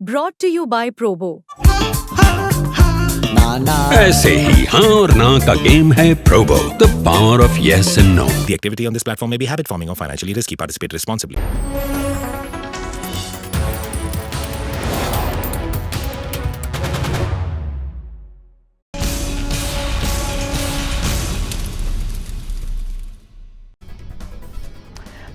Brought to you by Probo. ऐसे ही हाँ और ना का गेम है Probo, the power of yes and no. The activity on this platform may be habit forming or financially risky. Participate responsibly.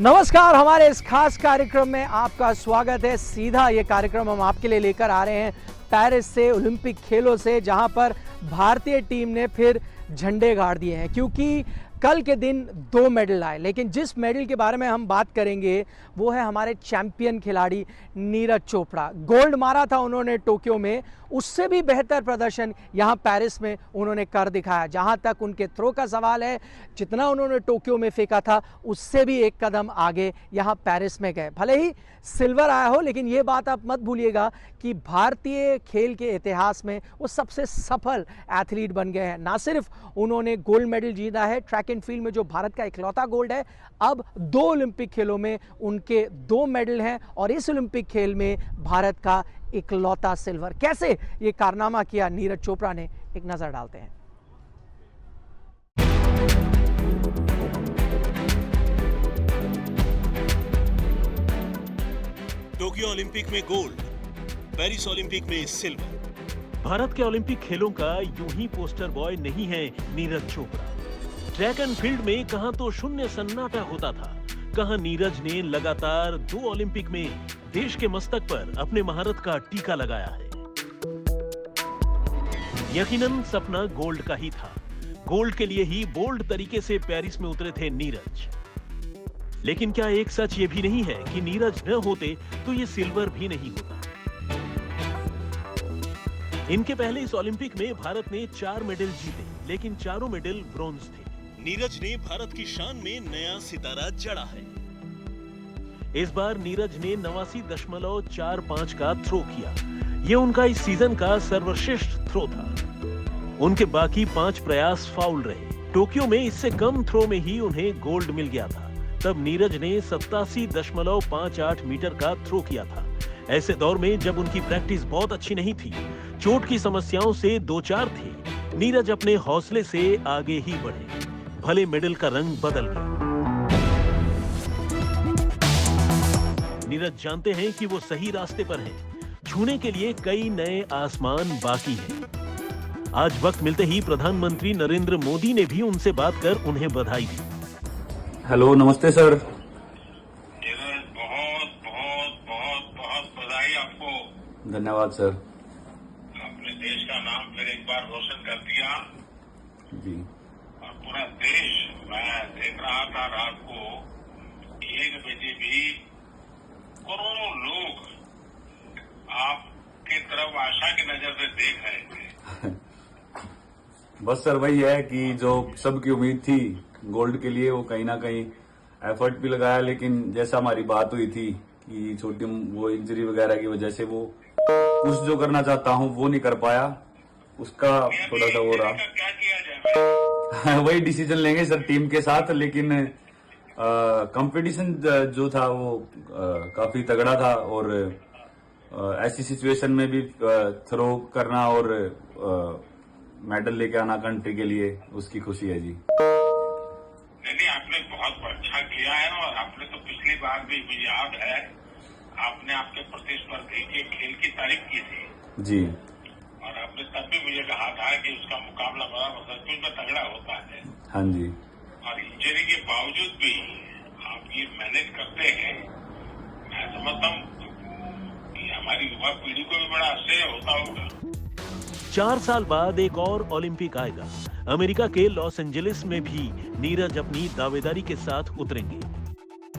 नमस्कार, हमारे इस खास कार्यक्रम में आपका स्वागत है। सीधा ये कार्यक्रम हम आपके लिए लेकर आ रहे हैं पेरिस से, ओलंपिक खेलों से, जहां पर भारतीय टीम ने फिर झंडे गाड़ दिए हैं। क्योंकि कल के दिन 2 मेडल आए, लेकिन जिस मेडल के बारे में हम बात करेंगे वो है हमारे चैंपियन खिलाड़ी नीरज चोपड़ा। गोल्ड मारा था उन्होंने टोक्यो में, उससे भी बेहतर प्रदर्शन यहाँ पेरिस में उन्होंने कर दिखाया। जहाँ तक उनके थ्रो का सवाल है, जितना उन्होंने टोक्यो में फेंका था उससे भी एक कदम आगे यहाँ पेरिस में गए। भले ही सिल्वर आया हो, लेकिन ये बात आप मत भूलिएगा कि भारतीय खेल के इतिहास में वो सबसे सफल एथलीट बन गए हैं। ना सिर्फ उन्होंने गोल्ड मेडल जीता है ट्रैक एंड फील्ड में, जो भारत का इकलौता गोल्ड है, अब 2 ओलंपिक खेलों में उनके 2 मेडल हैं और इस ओलंपिक खेल में भारत का इकलौता सिल्वर। कैसे ये कारनामा किया नीरज चोपड़ा ने, एक नजर डालते हैं। टोक्यो ओलंपिक में गोल्ड, पेरिस ओलंपिक में सिल्वर। भारत के ओलंपिक खेलों का यूं ही पोस्टर बॉय नहीं है Neeraj Chopra. Track and field में कहां तो शून्य सन्नाटा होता था, कहां नीरज ने लगातार 2 ओलंपिक में देश के मस्तक पर अपने महारत का टीका लगाया है। यकीनन सपना गोल्ड का ही था। गोल्ड के लिए ही बोल्ड तरीके से पेरिस में उतरे थे नीरज। लेकिन क्या एक सच ये भी नहीं है कि नीरज न होते तो ये सिल्वर भी नहीं होता। इनके पहले इस ओलंपिक में भारत ने 4 मेडल जीते, लेकिन चारों मेडल ब्रॉन्ज थे। नीरज ने भारत की शान में नया सितारा जड़ा है। इस बार नीरज ने 89.45 का थ्रो किया। ये उनका इस सीजन का सर्वश्रेष्ठ थ्रो था। उनके बाकी 5 प्रयास फाउल रहे। टोक्यो में इससे कम थ्रो में ही उन्हें गोल्ड मिल गया था। तब नीरज ने 87.58 मीटर का थ्रो किया था। ऐसे दौर में जब उनकी प्रैक्टिस बहुत अच्छी नहीं थी, चोट की समस्याओं से 2-4 थे, नीरज अपने हौसले से आगे ही बढ़े। भले मेडल का रंग बदल गया। नीरज जानते हैं कि वो सही रास्ते पर हैं। छूने के लिए कई नए आसमान बाकी हैं। आज वक्त मिलते ही प्रधानमंत्री नरेंद्र मोदी ने भी उनसे बात कर उन्हें बधाई दी। हेलो, नमस्ते सर। बहुत बधाई आपको। धन्यवाद सर। आपने देश का नाम फिर एक बार रोशन कर दिया जी। और पूरा देश, मैं देख रहा था रात को 1 बजे भी करोड़ों लोग आपकी तरफ आशा की नजर से देख रहे थे। बस सर, वही है कि जो सबकी उम्मीद थी गोल्ड के लिए, वो कहीं ना कहीं एफर्ट भी लगाया, लेकिन जैसा हमारी बात हुई थी कि छोटी वो इंजरी वगैरह की वजह से वो कुछ जो करना चाहता हूँ वो नहीं कर पाया, उसका थोड़ा सा हो रहा। क्या किया जाए? वही डिसीजन लेंगे सर टीम के साथ, लेकिन कंपटीशन जो था वो काफी तगड़ा था और ऐसी सिचुएशन में भी थ्रो करना और मेडल लेके आना कंट्री के लिए, उसकी खुशी है जी। नहीं, आपने बहुत अच्छा किया है और आपने तो पिछली बार भी, मुझे याद है, आपने आपके प्रतिस्पर्धी के खेल की तारीफ की थी जी। और आपने तब भी मुझे कहा था कि उसका मुकाबला बड़ा सचमुच में तगड़ा होता है। हाँ जी। और इंजरी के बावजूद भी आप ये मैनेज करते हैं। मैं समझता हूँ कि हमारी युवा पीढ़ी को भी बड़ा आश्चर्य होता होगा। 4 साल बाद एक और ओलंपिक आएगा। अमेरिका के लॉस एंजलिस में भी नीरज अपनी दावेदारी के साथ उतरेंगे।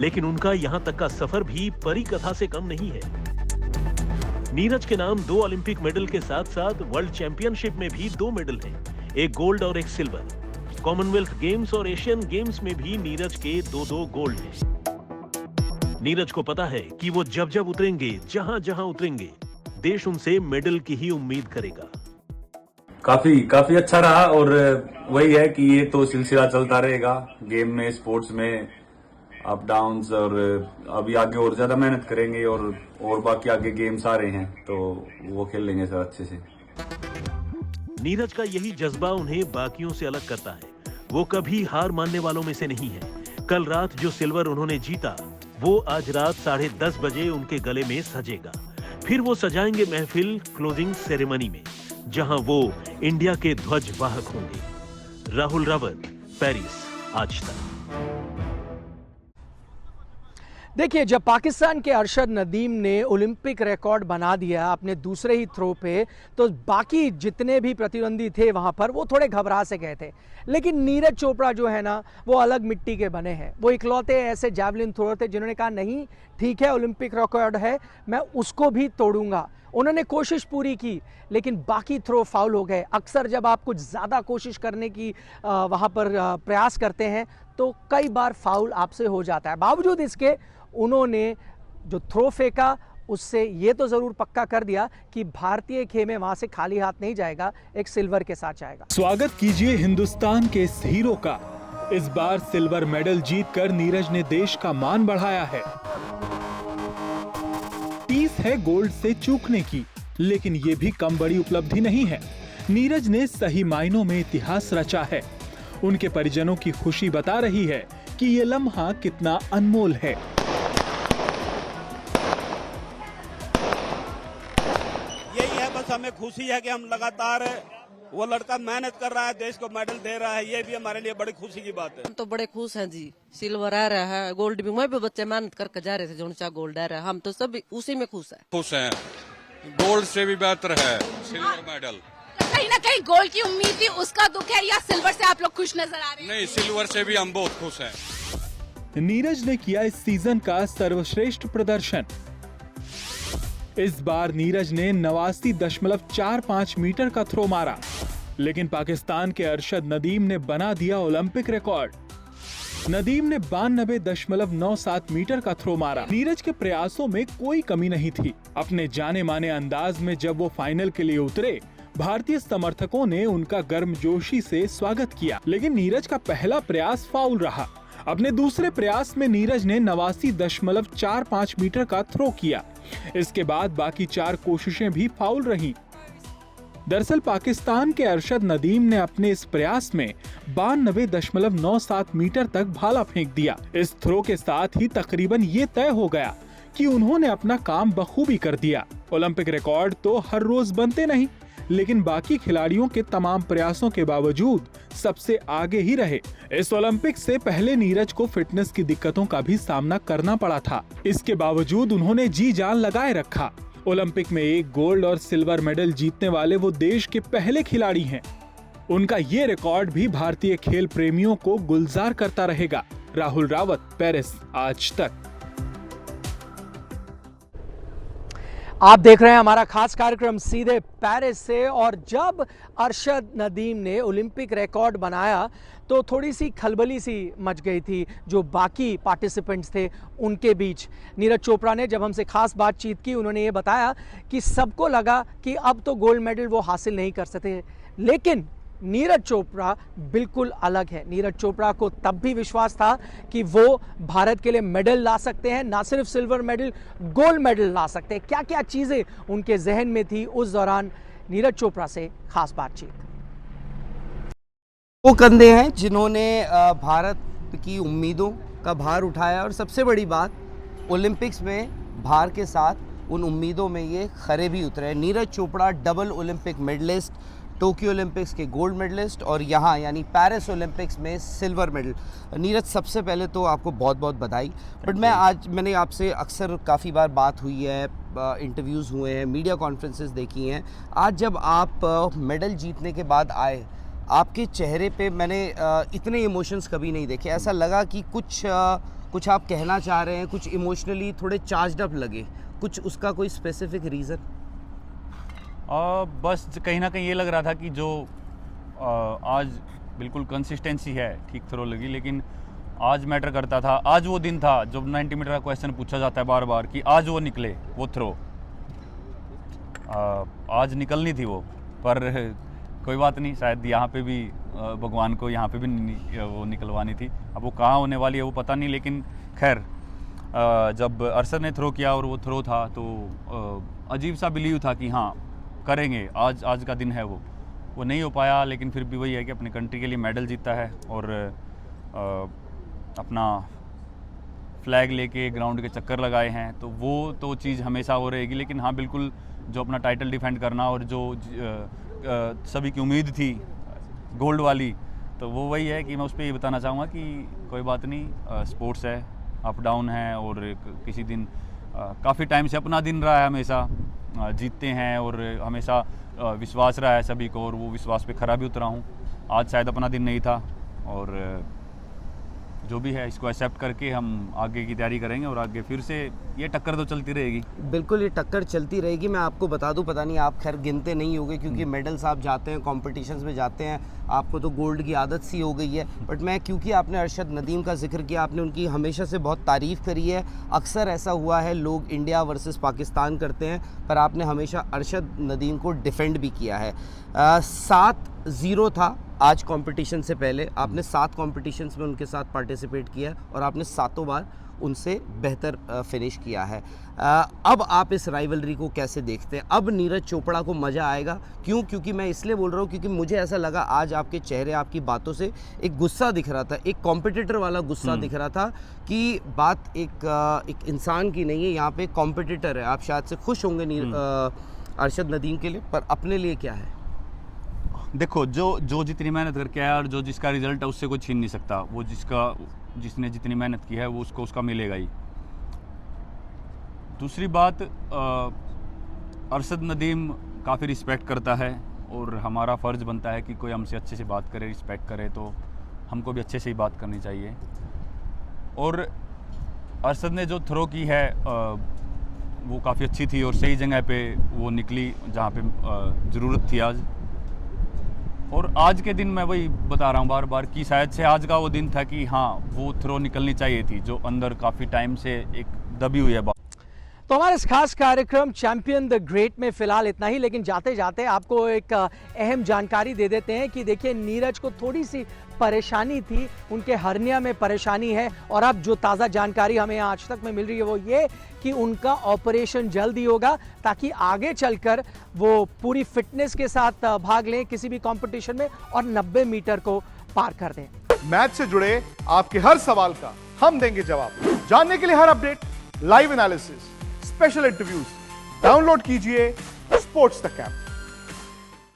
लेकिन उनका यहां तक का सफर भी परी कथा से कम नहीं है। नीरज के नाम 2 ओलंपिक मेडल के साथ साथ वर्ल्ड चैंपियनशिप में भी 2 मेडल हैं, एक गोल्ड और एक सिल्वर। कॉमनवेल्थ गेम्स और एशियन गेम्स में भी नीरज के 2-2 गोल्ड हैं। नीरज को पता है कि वो जब जब उतरेंगे, जहां जहां उतरेंगे, देश उनसे मेडल की ही उम्मीद करेगा। काफी अच्छा रहा और वही है कि ये तो सिलसिला चलता रहेगा गेम में, स्पोर्ट्स में। अप डाउन्स, और अभी आगे और ज्यादा मेहनत करेंगे और बाकी आगे गेम्स आ रहे हैं तो वो खेल लेंगे सर अच्छे से। नीरज का यही जज्बा उन्हें बाकियों से अलग करता है। वो कभी हार मानने वालों में से नहीं है। कल रात जो सिल्वर उन्होंने जीता वो आज रात 10:30 बजे उनके गले में सजेगा। फिर वो सजाएंगे महफिल क्लोजिंग सेरेमनी में, जहां वो इंडिया के ध्वज वाहक होंगे। राहुल रावत, पेरिस, आज तक। देखिए, जब पाकिस्तान के अरशद नदीम ने ओलंपिक रिकॉर्ड बना दिया अपने दूसरे ही थ्रो पे, तो बाकी जितने भी प्रतिद्वंदी थे वहां पर वो थोड़े घबरा से गए थे। लेकिन नीरज चोपड़ा जो है ना, वो अलग मिट्टी के बने हैं। वो इकलौते ऐसे जैवलिन थ्रोअर थे जिन्होंने कहा नहीं ठीक है, ओलंपिक रिकॉर्ड है, मैं उसको भी तोड़ूंगा। उन्होंने कोशिश पूरी की, लेकिन बाकी थ्रो फाउल हो गए। अक्सर जब आप कुछ ज़्यादा कोशिश करने की वहाँ पर प्रयास करते हैं तो कई बार फाउल आपसे हो जाता है। बावजूद इसके उन्होंने जो थ्रो फेंका उससे ये तो ज़रूर पक्का कर दिया कि भारतीय खेमे वहाँ से खाली हाथ नहीं जाएगा, एक सिल्वर के साथ जाएगा। स्वागत कीजिए हिंदुस्तान के इस हीरो का। इस बार सिल्वर मेडल जीतकर नीरज ने देश का मान बढ़ाया है। 30 है गोल्ड से चूकने की, लेकिन ये भी कम बड़ी उपलब्धि नहीं है। नीरज ने सही मायनों में इतिहास रचा है। उनके परिजनों की खुशी बता रही है कि ये लम्हा कितना अनमोल है। यही है, बस हमें खुशी है कि हम लगातार वो लड़का मेहनत कर रहा है, देश को मेडल दे रहा है, ये भी हमारे लिए बड़ी खुशी की बात है। हम तो बड़े खुश हैं जी। सिल्वर आ रहा है, गोल्ड भी, मैं भी बच्चे मेहनत करके जा रहे थे, जो चा गोल्ड आ रहा है, हम तो सब उसी में खुश हैं। गोल्ड से भी बेहतर है सिल्वर मेडल। कहीं ना कहीं गोल्ड की उम्मीद थी, उसका दुख है, या सिल्वर से आप लोग खुश नजर आ रहे हैं? नहीं, सिल्वर से भी हम बहुत खुश हैं। नीरज ने किया इस सीजन का सर्वश्रेष्ठ प्रदर्शन। इस बार नीरज ने 89.45 मीटर का थ्रो मारा, लेकिन पाकिस्तान के अरशद नदीम ने बना दिया ओलंपिक रिकॉर्ड। नदीम ने 92.97 मीटर का थ्रो मारा। नीरज के प्रयासों में कोई कमी नहीं थी। अपने जाने माने अंदाज में जब वो फाइनल के लिए उतरे, भारतीय समर्थकों ने उनका गर्मजोशी से स्वागत किया, लेकिन नीरज का पहला प्रयास फाउल रहा। अपने दूसरे प्रयास में नीरज ने 89.45 मीटर का थ्रो किया। इसके बाद बाकी 4 कोशिशें भी फाउल रहीं। दरअसल पाकिस्तान के अरशद नदीम ने अपने इस प्रयास में 92.97 मीटर तक भाला फेंक दिया। इस थ्रो के साथ ही तकरीबन ये तय हो गया कि उन्होंने अपना काम बखूबी कर दिया। ओलंपिक रिकॉर्ड तो हर रोज बनते नहीं, लेकिन बाकी खिलाड़ियों के तमाम प्रयासों के बावजूद सबसे आगे ही रहे। इस ओलंपिक से पहले नीरज को फिटनेस की दिक्कतों का भी सामना करना पड़ा था। इसके बावजूद उन्होंने जी जान लगाए रखा। ओलंपिक में एक गोल्ड और सिल्वर मेडल जीतने वाले वो देश के पहले खिलाड़ी हैं। उनका ये रिकॉर्ड भी भारतीय खेल प्रेमियों को गुलजार करता रहेगा। राहुल रावत, पेरिस, आज तक। आप देख रहे हैं हमारा खास कार्यक्रम सीधे पेरिस से। और जब अरशद नदीम ने ओलंपिक रिकॉर्ड बनाया तो थोड़ी सी खलबली सी मच गई थी जो बाकी पार्टिसिपेंट्स थे उनके बीच। नीरज चोपड़ा ने जब हमसे खास बातचीत की, उन्होंने ये बताया कि सबको लगा कि अब तो गोल्ड मेडल वो हासिल नहीं कर सकते, लेकिन नीरज चोपड़ा बिल्कुल अलग है। नीरज चोपड़ा को तब भी विश्वास था कि वो भारत के लिए मेडल ला सकते हैं, ना सिर्फ सिल्वर मेडल, गोल्ड मेडल ला सकते हैं। क्या क्या चीजें उनके जहन में थी उस दौरान, नीरज चोपड़ा से खास बातचीत। वो कंधे हैं जिन्होंने भारत की उम्मीदों का भार उठाया, और सबसे बड़ी बात, ओलंपिक्स में भार के साथ उन उम्मीदों में ये खरे भी उतरे। Neeraj Chopra double Olympic medalist, Tokyo Olympics के गोल्ड मेडलिस्ट, और यहाँ यानी पेरिस ओलंपिक्स में सिल्वर मेडल। नीरज, सबसे पहले तो आपको बहुत बहुत बधाई। बट मैंने आपसे अक्सर काफ़ी बार बात हुई है, इंटरव्यूज़ हुए हैं, मीडिया कॉन्फ्रेंसेस देखी हैं। आज जब आप मेडल जीतने के बाद आए, आपके चेहरे पे मैंने इतने इमोशंस कभी नहीं देखे। ऐसा लगा कि कुछ आप कहना चाह रहे हैं, कुछ इमोशनली थोड़े चार्ज्ड अप लगे। कुछ उसका कोई स्पेसिफिक रीज़न? बस कहीं ना कहीं ये लग रहा था कि जो आज बिल्कुल कंसिस्टेंसी है, ठीक थ्रो लगी, लेकिन आज मैटर करता था। आज वो दिन था जब 90 मीटर का क्वेश्चन पूछा जाता है बार बार कि आज वो निकले वो थ्रो। आज निकलनी थी वो, पर कोई बात नहीं, शायद यहाँ पे भी भगवान को यहाँ पे भी वो निकलवानी थी। अब वो कहाँ होने वाली है वो पता नहीं, लेकिन खैर जब अरशद ने थ्रो किया और वो थ्रो था तो अजीब सा बिलीव था कि हाँ करेंगे, आज का दिन है। वो नहीं हो पाया, लेकिन फिर भी वही है कि अपने कंट्री के लिए मेडल जीता है और अपना फ्लैग लेके ग्राउंड के चक्कर लगाए हैं, तो वो तो चीज़ हमेशा हो रहेगी। लेकिन हाँ बिल्कुल जो अपना टाइटल डिफेंड करना और जो सभी की उम्मीद थी गोल्ड वाली, तो वो वही है कि मैं उस पर ये बताना चाहूँगा कि कोई बात नहीं, स्पोर्ट्स है, अप डाउन है और किसी दिन काफ़ी टाइम से अपना दिन रहा है, हमेशा जीतते हैं और हमेशा विश्वास रहा है सभी को और वो विश्वास पे खरा भी उतरा हूँ। आज शायद अपना दिन नहीं था और जो भी है इसको एक्सेप्ट करके हम आगे की तैयारी करेंगे और आगे फिर से ये टक्कर तो चलती रहेगी। बिल्कुल ये टक्कर चलती रहेगी। मैं आपको बता दूं, पता नहीं आप खैर गिनते नहीं होगे क्योंकि मेडल्स आप जाते हैं, कॉम्पिटिशन्स में जाते हैं, आपको तो गोल्ड की आदत सी हो गई है। बट मैं क्योंकि आपने अरशद नदीम का जिक्र किया, आपने उनकी हमेशा से बहुत तारीफ़ करी है। अक्सर ऐसा हुआ है लोग इंडिया वर्सेस पाकिस्तान करते हैं, पर आपने हमेशा अरशद नदीम को डिफेंड भी किया है। 7-0 था आज कंपटीशन से पहले, आपने 7 कॉम्पिटिशन्स में उनके साथ पार्टिसिपेट किया है और आपने 7 बार उनसे बेहतर फिनिश किया है। अब आप इस राइवलरी को कैसे देखते हैं? अब नीरज चोपड़ा को मज़ा आएगा? क्यों? क्योंकि मैं इसलिए बोल रहा हूँ क्योंकि मुझे ऐसा लगा आज आपके चेहरे, आपकी बातों से एक गुस्सा दिख रहा था, एक कॉम्पिटिटर वाला गुस्सा दिख रहा था कि बात एक इंसान की नहीं है, यहाँ पे कॉम्पिटिटर है। आप शायद से खुश होंगे अरशद नदीम के लिए, पर अपने लिए क्या है? देखो, जो जितनी मेहनत करके आया और जो जिसका रिजल्ट है उससे कोई छीन नहीं सकता। वो जिसने जितनी मेहनत की है वो उसको उसका मिलेगा ही। दूसरी बात, अरशद नदीम काफ़ी रिस्पेक्ट करता है और हमारा फ़र्ज़ बनता है कि कोई हमसे अच्छे से बात करे, रिस्पेक्ट करे, तो हमको भी अच्छे से ही बात करनी चाहिए। और अरशद ने जो थ्रो की है वो काफ़ी अच्छी थी और सही जगह पे वो निकली जहाँ पे ज़रूरत थी आज। और आज के दिन मैं वही बता रहा हूँ बार बार कि शायद से आज का वो दिन था कि हाँ वो थ्रो निकलनी चाहिए थी जो अंदर काफ़ी टाइम से एक दबी हुई है बात। तो हमारे इस खास कार्यक्रम चैंपियन द ग्रेट में फिलहाल इतना ही, लेकिन जाते जाते आपको एक अहम जानकारी दे देते हैं कि देखिए नीरज को थोड़ी सी परेशानी थी, उनके हर्निया में परेशानी है और अब जो ताज़ा जानकारी हमें आज तक में मिल रही है वो ये कि उनका ऑपरेशन जल्द ही होगा ताकि आगे चलकर वो पूरी फिटनेस के साथ भाग लें किसी भी कंपटीशन में और 90 मीटर को पार कर दें। मैच से जुड़े आपके हर सवाल का हम देंगे जवाब। जानने के लिए हर update, live analysis, special interviews download कीजिए स्पोर्ट्स तक ऐप।